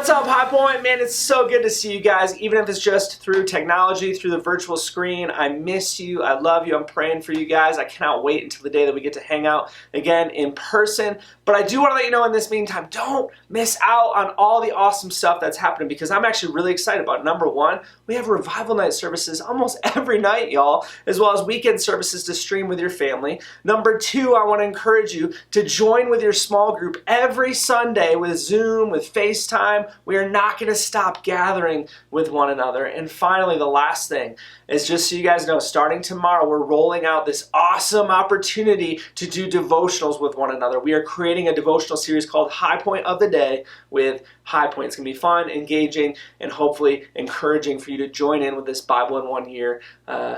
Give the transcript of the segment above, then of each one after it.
What's up, Highpoint? Man, it's so good to see you guys, even if it's just through technology, through the virtual screen. I miss you. I love you. I'm praying for you guys. I cannot wait until the day that we get to hang out again in person. But I do want to let you know in this meantime, don't miss out on all the awesome stuff that's happening because I'm actually really excited about it. Number one, we have revival night services almost every night, y'all, as well as weekend services to stream with your family. Number two, I want to encourage you to join with your small group every Sunday with Zoom, with FaceTime. We are not going to stop gathering with one another. And finally, the last thing is just so you guys know, starting tomorrow, we're rolling out this awesome opportunity to do devotionals with one another. We are creating a devotional series called Highpoint of the Day with Highpoint. It's going to be fun, engaging, and hopefully encouraging for you to join in with this Bible in 1 year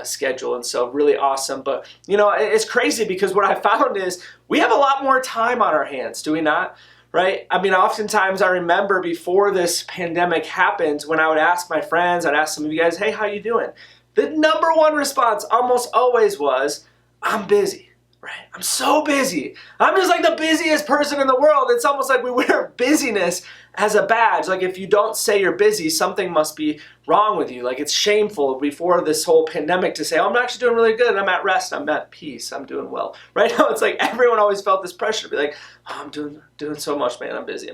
schedule. And so really awesome. But, you know, it's crazy because what I found is we have a lot more time on our hands, do we not? Right? I mean, oftentimes I remember before this pandemic happened, when I would ask my friends, I'd ask some of you guys, hey, how you doing? The number one response almost always was, I'm busy, right? I'm so busy. I'm just like the busiest person in the world. It's almost like we wear busyness as a badge. Like if you don't say you're busy, something must be wrong with you. Like it's shameful before this whole pandemic to say, oh, I'm actually doing really good. I'm at rest. I'm at peace. I'm doing well. Right now, it's like everyone always felt this pressure to be like, oh, I'm doing so much, man. I'm busy.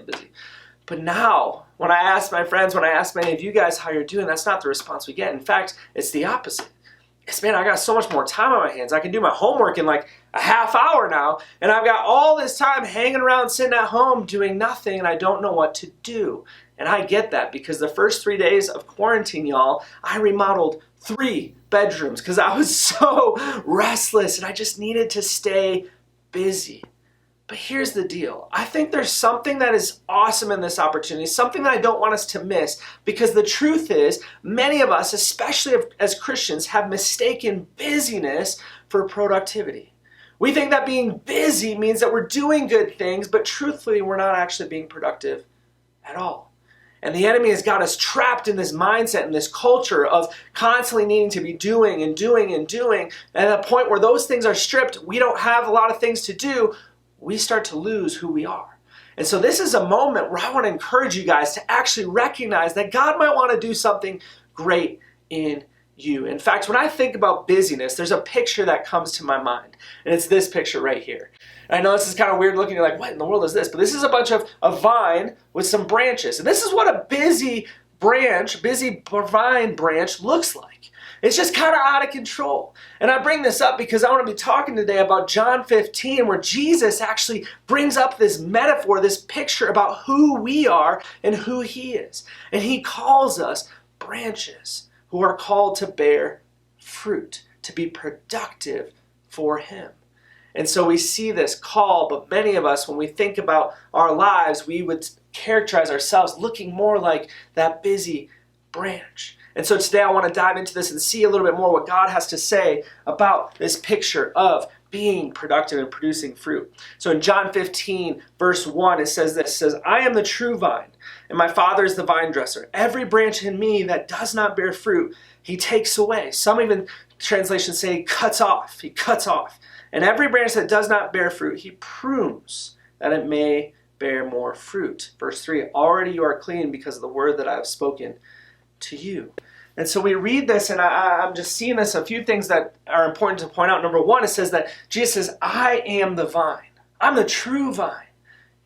But now, when I ask my friends, when I ask many of you guys how you're doing, that's not the response we get. In fact, it's the opposite. It's, man, I got so much more time on my hands. I can do my homework in like a half hour now, and I've got all this time hanging around, sitting at home, doing nothing, and I don't know what to do. And I get that because the first 3 days of quarantine, y'all, I remodeled 3 bedrooms because I was so restless and I just needed to stay busy. But here's the deal. I think there's something that is awesome in this opportunity, something that I don't want us to miss, because the truth is, many of us, especially as Christians, have mistaken busyness for productivity. We think that being busy means that we're doing good things, but truthfully, we're not actually being productive at all. And the enemy has got us trapped in this mindset and this culture of constantly needing to be doing and doing and doing. And at a point where those things are stripped, we don't have a lot of things to do, we start to lose who we are. And so this is a moment where I want to encourage you guys to actually recognize that God might want to do something great in you. In fact, when I think about busyness, there's a picture that comes to my mind. And it's this picture right here. And I know this is kind of weird looking. You're like, what in the world is this? But this is a bunch of a vine with some branches. And this is what a busy vine branch looks like. It's just kind of out of control. And I bring this up because I want to be talking today about John 15, where Jesus actually brings up this metaphor, this picture about who we are and who He is. And He calls us branches who are called to bear fruit, to be productive for Him. And so we see this call, but many of us, when we think about our lives, we would characterize ourselves looking more like that busy branch. And so today I want to dive into this and see a little bit more what God has to say about this picture of being productive and producing fruit. So in John 15, verse 1, it says this, it says, I am the true vine, and my Father is the vine dresser. Every branch in me that does not bear fruit, He takes away. Some even translations say He cuts off. He cuts off. And every branch that does not bear fruit, He prunes, that it may bear more fruit. Verse 3, already you are clean because of the word that I have spoken to you. And so we read this, and I'm just seeing this, a few things that are important to point out. Number one, it says that Jesus says, I am the vine. I'm the true vine.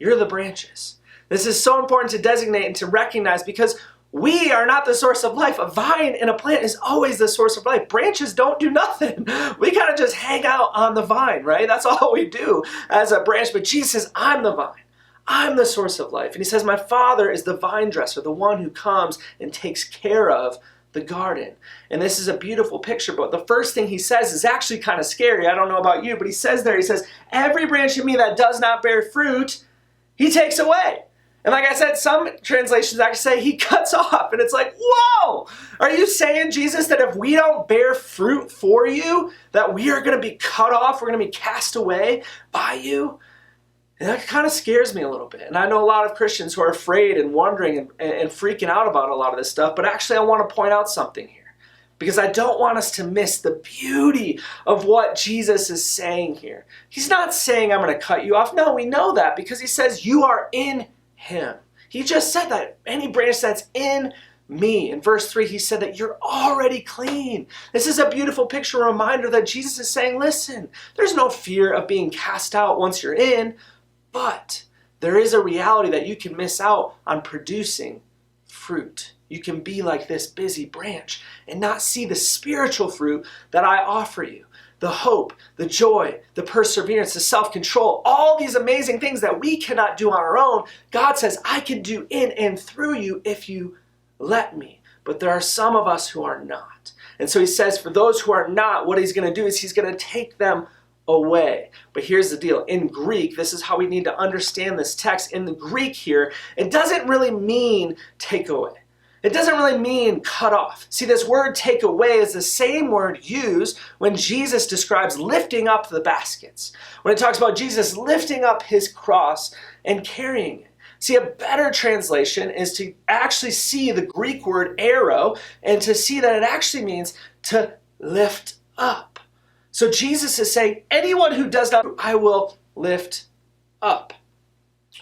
You're the branches. This is so important to designate and to recognize because we are not the source of life. A vine and a plant is always the source of life. Branches don't do nothing. We kind of just hang out on the vine, right? That's all we do as a branch. But Jesus says, I'm the vine. I'm the source of life. And He says, my Father is the vine dresser, the one who comes and takes care of the garden. And this is a beautiful picture, but the first thing He says is actually kind of scary. I don't know about you, but He says there, He says, every branch in me that does not bear fruit, He takes away. And like I said, some translations actually say He cuts off. And it's like, whoa! Are you saying, Jesus, that if we don't bear fruit for you, that we are going to be cut off, we're going to be cast away by you? And that kind of scares me a little bit. And I know a lot of Christians who are afraid and wondering and freaking out about a lot of this stuff. But actually, I want to point out something here. Because I don't want us to miss the beauty of what Jesus is saying here. He's not saying, I'm going to cut you off. No, we know that because He says, you are in Him. He just said that any branch that's in me. In verse 3, he said that you're already clean. This is a beautiful picture, a reminder that Jesus is saying, listen, there's no fear of being cast out once you're in, but there is a reality that you can miss out on producing fruit. You can be like this busy branch and not see the spiritual fruit that I offer you. The hope, the joy, the perseverance, the self-control, all these amazing things that we cannot do on our own, God says, I can do in and through you if you let me. But there are some of us who are not. And so he says, for those who are not, what he's going to do is he's going to take them away. But here's the deal. In Greek, this is how we need to understand this text. In the Greek here, it doesn't really mean take away. It doesn't really mean cut off. See, this word take away is the same word used when Jesus describes lifting up the baskets. When it talks about Jesus lifting up his cross and carrying it. See, a better translation is to actually see the Greek word arrow and to see that it actually means to lift up. So Jesus is saying, anyone who does not, I will lift up.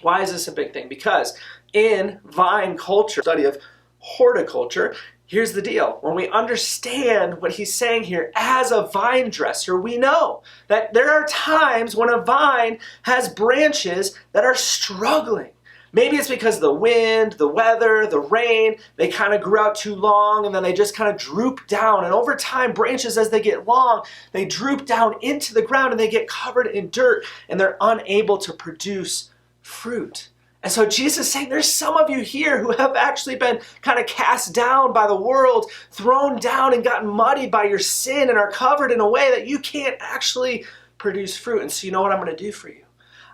Why is this a big thing? Because in vine culture, study of horticulture, here's the deal. When we understand what he's saying here as a vine dresser, we know that there are times when a vine has branches that are struggling. Maybe it's because of the wind, the weather, the rain, they kind of grew out too long and then they just kind of droop down. And over time, branches, as they get long, they droop down into the ground and they get covered in dirt and they're unable to produce fruit. And so Jesus is saying there's some of you here who have actually been kind of cast down by the world, thrown down and gotten muddied by your sin and are covered in a way that you can't actually produce fruit. And so you know what I'm going to do for you?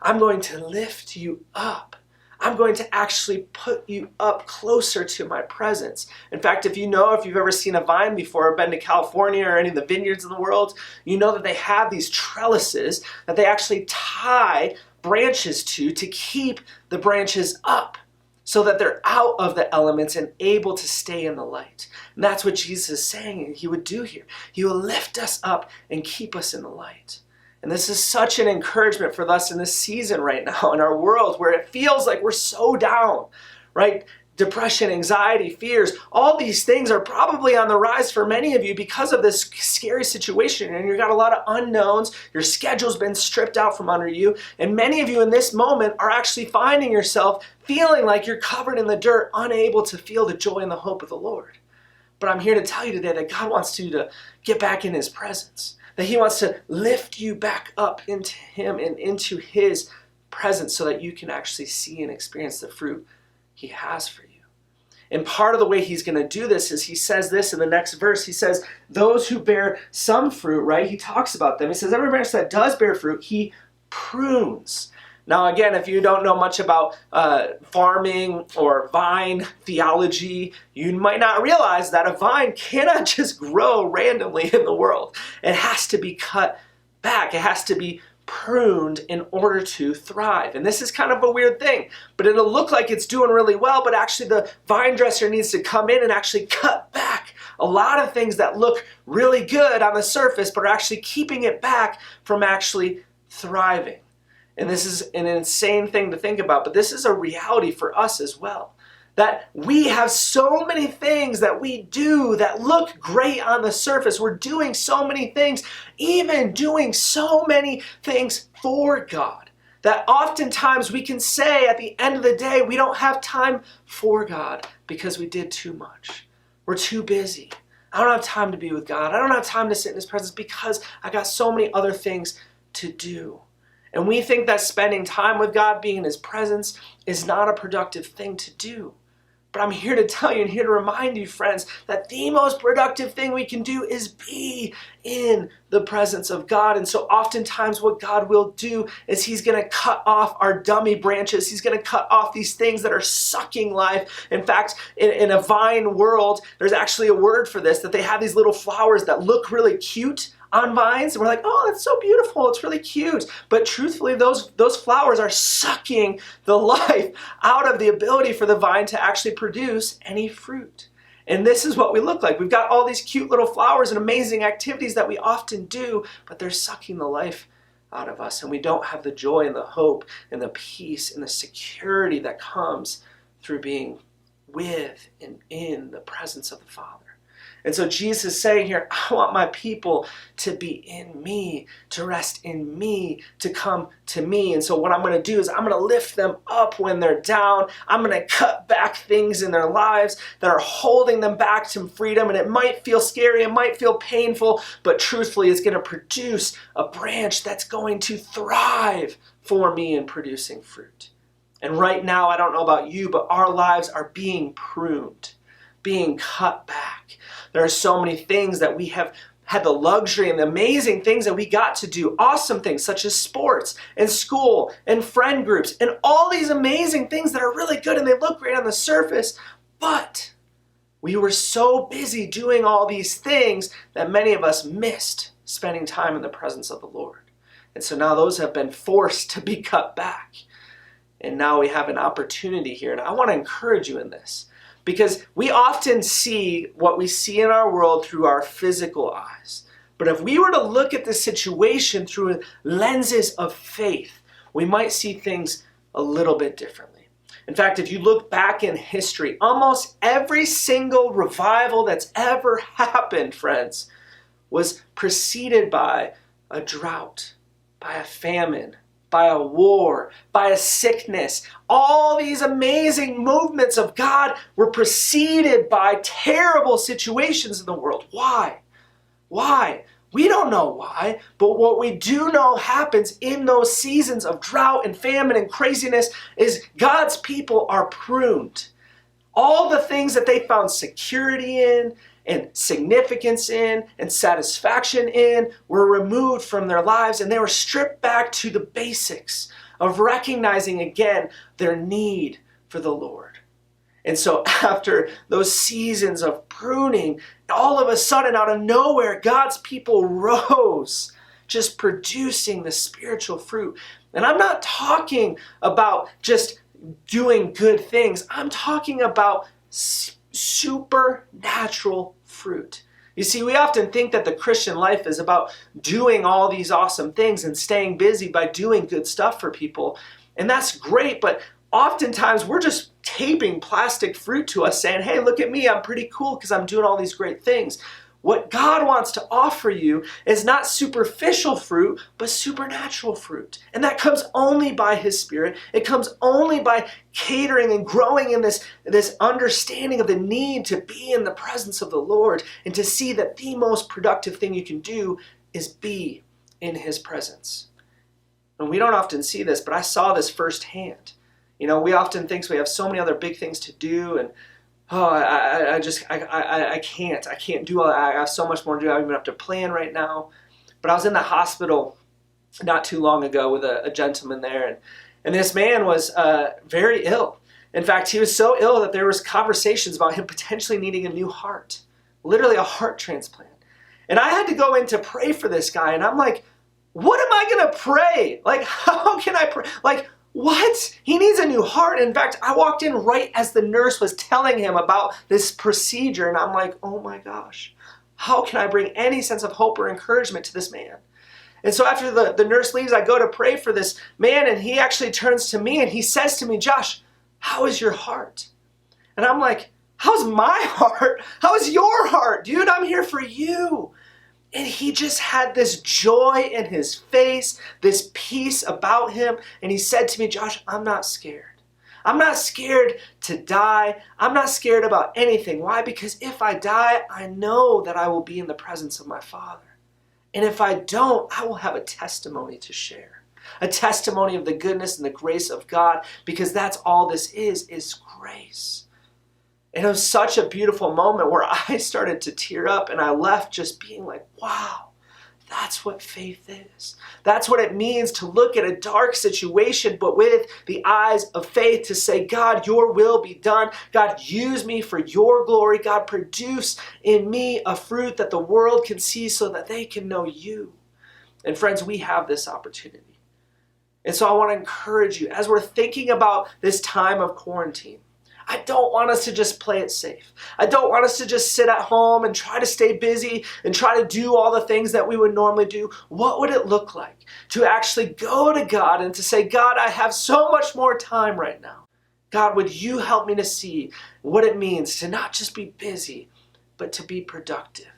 I'm going to lift you up. I'm going to actually put you up closer to my presence. In fact, if you've ever seen a vine before or been to California or any of the vineyards in the world, you know that they have these trellises that they actually tie branches to keep the branches up so that they're out of the elements and able to stay in the light. And that's what Jesus is saying he would do here. He will lift us up and keep us in the light. And this is such an encouragement for us in this season right now in our world where it feels like we're so down, right? Depression, anxiety, fears, all these things are probably on the rise for many of you because of this scary situation. And you've got a lot of unknowns. Your schedule's been stripped out from under you. And many of you in this moment are actually finding yourself feeling like you're covered in the dirt, unable to feel the joy and the hope of the Lord. But I'm here to tell you today that God wants you to get back in his presence. That he wants to lift you back up into him and into his presence so that you can actually see and experience the fruit he has for you. And part of the way he's going to do this is he says this in the next verse. He says, those who bear some fruit, right? He talks about them. He says, every branch that does bear fruit, he prunes. Now, again, if you don't know much about farming or vine theology, you might not realize that a vine cannot just grow randomly in the world. It has to be cut back. It has to be pruned in order to thrive. And this is kind of a weird thing, but it'll look like it's doing really well, but actually the vine dresser needs to come in and actually cut back a lot of things that look really good on the surface, but are actually keeping it back from actually thriving. And this is an insane thing to think about, but this is a reality for us as well. That we have so many things that we do that look great on the surface. We're doing so many things, even doing so many things for God, that oftentimes we can say at the end of the day, we don't have time for God because we did too much. We're too busy. I don't have time to be with God. I don't have time to sit in his presence because I got so many other things to do. And we think that spending time with God, being in his presence, is not a productive thing to do. But I'm here to tell you and here to remind you, friends, that the most productive thing we can do is be in the presence of God. And so oftentimes what God will do is he's going to cut off our dummy branches. He's going to cut off these things that are sucking life. In fact, in a vine world, there's actually a word for this, that they have these little flowers that look really cute on vines, and we're like, oh, that's so beautiful, it's really cute. But truthfully, those flowers are sucking the life out of the ability for the vine to actually produce any fruit. And this is what we look like. We've got all these cute little flowers and amazing activities that we often do, but they're sucking the life out of us, and we don't have the joy and the hope and the peace and the security that comes through being with and in the presence of the Father. And so Jesus is saying here, I want my people to be in me, to rest in me, to come to me. And so what I'm going to do is I'm going to lift them up when they're down. I'm going to cut back things in their lives that are holding them back to freedom. And it might feel scary, it might feel painful, but truthfully, it's going to produce a branch that's going to thrive for me in producing fruit. And right now, I don't know about you, but our lives are being pruned, being cut back. There are so many things that we have had the luxury and the amazing things that we got to do, awesome things such as sports and school and friend groups and all these amazing things that are really good and they look great on the surface, but we were so busy doing all these things that many of us missed spending time in the presence of the Lord. And so now those have been forced to be cut back. And now we have an opportunity here. And I want to encourage you in this. Because we often see what we see in our world through our physical eyes. But if we were to look at the situation through lenses of faith, we might see things a little bit differently. In fact, if you look back in history, almost every single revival that's ever happened, friends, was preceded by a drought, by a famine, by a war, by a sickness. All these amazing movements of God were preceded by terrible situations in the world. Why? Why? We don't know why, but what we do know happens in those seasons of drought and famine and craziness is God's people are pruned. All the things that they found security in and significance in and satisfaction in were removed from their lives, and they were stripped back to the basics of recognizing again their need for the Lord. And so after those seasons of pruning, all of a sudden out of nowhere, God's people rose, just producing the spiritual fruit. And I'm not talking about just doing good things. I'm talking about supernatural fruit. You see, we often think that the Christian life is about doing all these awesome things and staying busy by doing good stuff for people. And that's great, but oftentimes we're just taping plastic fruit to us saying, hey, look at me, I'm pretty cool because I'm doing all these great things. What God wants to offer you is not superficial fruit, but supernatural fruit. And that comes only by His Spirit. It comes only by catering and growing in this understanding of the need to be in the presence of the Lord and to see that the most productive thing you can do is be in His presence. And we don't often see this, but I saw this firsthand. You know, we often think we have so many other big things to do and I can't do all that. I have so much more to do. I don't even have to plan right now. But I was in the hospital not too long ago with a gentleman there, and this man was very ill. In fact, he was so ill that there was conversations about him potentially needing a new heart, literally a heart transplant. And I had to go in to pray for this guy, and I'm like, what am I going to pray? Like, how can I pray? Like, what? He needs a new heart. In fact, I walked in right as the nurse was telling him about this procedure, and I'm like, oh my gosh, how can I bring any sense of hope or encouragement to this man? And so after the nurse leaves, I go to pray for this man, and he actually turns to me and he says to me, Josh, how is your heart? And I'm like, how's my heart? How is your heart? Dude, I'm here for you. And he just had this joy in his face, this peace about him. And he said to me, Josh, I'm not scared. I'm not scared to die. I'm not scared about anything. Why? Because if I die, I know that I will be in the presence of my Father. And if I don't, I will have a testimony to share. A testimony of the goodness and the grace of God, because that's all this is grace. And it was such a beautiful moment where I started to tear up and I left just being like, wow, that's what faith is. That's what it means to look at a dark situation, but with the eyes of faith to say, God, your will be done. God, use me for your glory. God, produce in me a fruit that the world can see so that they can know you. And friends, we have this opportunity. And so I want to encourage you as we're thinking about this time of quarantine. I don't want us to just play it safe. I don't want us to just sit at home and try to stay busy and try to do all the things that we would normally do. What would it look like to actually go to God and to say, God, I have so much more time right now. God, would you help me to see what it means to not just be busy, but to be productive?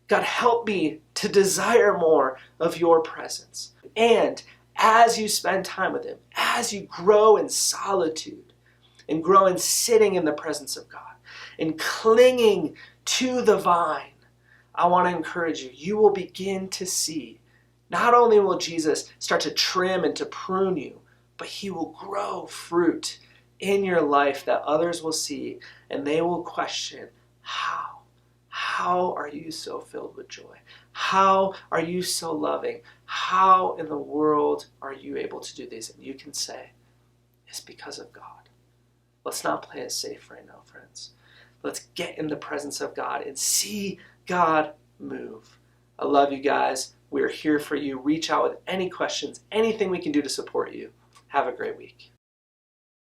God, help me to desire more of your presence. And as you spend time with him, as you grow in solitude and grow in sitting in the presence of God and clinging to the vine, I want to encourage you, you will begin to see, not only will Jesus start to trim and to prune you, but he will grow fruit in your life that others will see, and they will question, how? How are you so filled with joy? How are you so loving? How in the world are you able to do these? And you can say, it's because of God. Let's not play it safe right now, friends. Let's get in the presence of God and see God move. I love you guys. We're here for you. Reach out with any questions, anything we can do to support you. Have a great week.